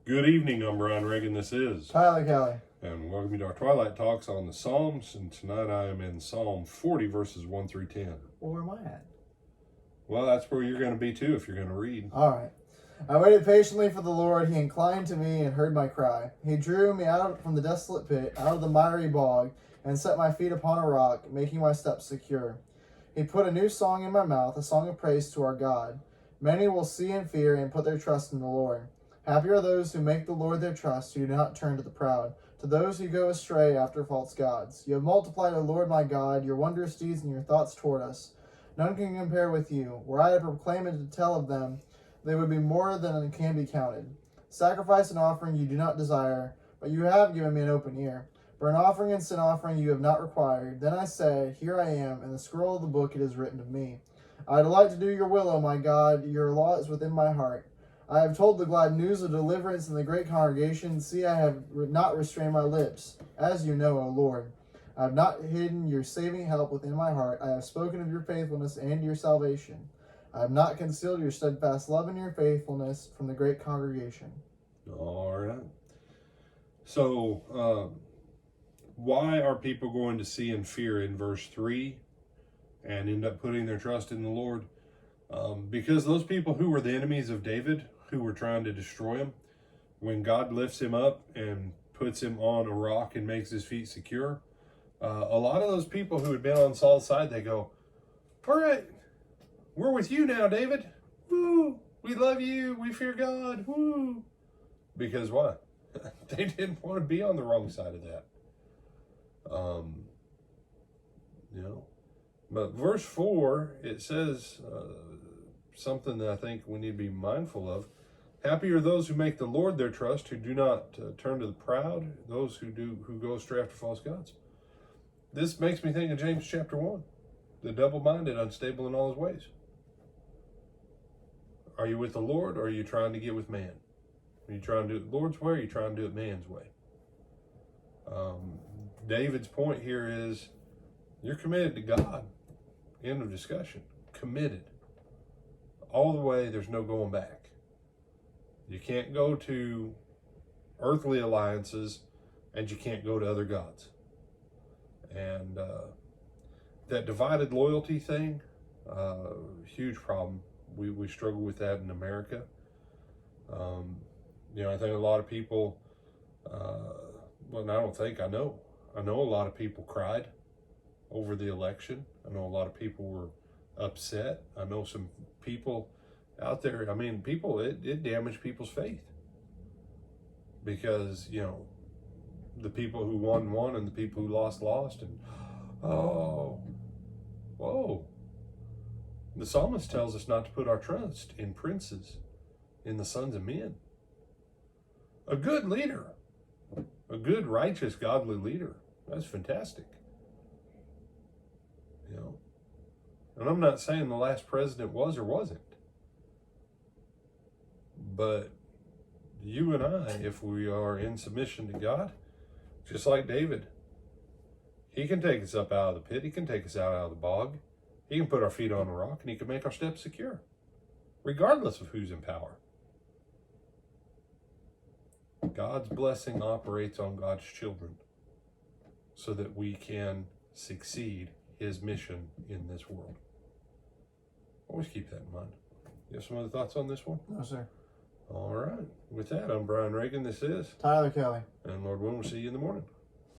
Good evening, I'm Brian Reagan. This is Tyler Kelly. And welcome you to our Twilight Talks on the Psalms. And tonight I am in Psalm 40, verses 1 through 10. Well, where am I at? Well, that's where you're going to be too if you're going to read. All right. I waited patiently for the Lord. He inclined to me and heard my cry. He drew me out from the desolate pit, out of the miry bog, and set my feet upon a rock, making my steps secure. He put a new song in my mouth, a song of praise to our God. Many will see and fear and put their trust in the Lord. Happy are those who make the Lord their trust, who do not turn to the proud, to those who go astray after false gods. You have multiplied, O Lord my God, your wondrous deeds and your thoughts toward us. None can compare with you. Were I to proclaim and to tell of them, they would be more than can be counted. Sacrifice and offering you do not desire, but you have given me an open ear. Burnt offering and sin offering you have not required. Then I say, Here I am, in the scroll of the book it is written of me. I delight to do your will, O my God, your law is within my heart. I have told the glad news of deliverance in the great congregation. See, I have not restrained my lips, as you know, O Lord. I have not hidden your saving help within my heart. I have spoken of your faithfulness and your salvation. I have not concealed your steadfast love and your faithfulness from the great congregation. All right. So, why are people going to see and fear in verse 3 and end up putting their trust in the Lord? Because those people who were the enemies of David, who were trying to destroy him, when God lifts him up and puts him on a rock and makes his feet secure, a lot of those people who had been on Saul's side, they go, all right, we're with you now, David. Woo! We love you. We fear God. Woo! Because why? They didn't want to be on the wrong side of that. But verse 4, it says something that I think we need to be mindful of. Happy are those who make the Lord their trust, who do not turn to the proud, those who go astray after false gods. This makes me think of James chapter 1, the double-minded, unstable in all his ways. Are you with the Lord, or are you trying to get with man? Are you trying to do it the Lord's way, or are you trying to do it man's way? David's point here is, you're committed to God. End of discussion. Committed. All the way, there's no going back. You can't go to earthly alliances, and you can't go to other gods. And that divided loyalty thing, huge problem. We struggle with that in America. I think a lot of people, I know a lot of people cried over the election. I know a lot of people were upset. I know some people out there, it damaged people's faith. Because, the people who won and the people who lost, and whoa. The psalmist tells us not to put our trust in princes, in the sons of men. A good leader, a good, righteous, godly leader, that's fantastic. And I'm not saying the last president was or wasn't. But you and I, if we are in submission to God, just like David, he can take us up out of the pit. He can take us out of the bog. He can put our feet on a rock, and he can make our steps secure, regardless of who's in power. God's blessing operates on God's children so that we can succeed his mission in this world. Always keep that in mind. You have some other thoughts on this one? No, sir. All right. With that, I'm Brian Reagan. This is Tyler Kelly. And Lord willing, we'll see you in the morning.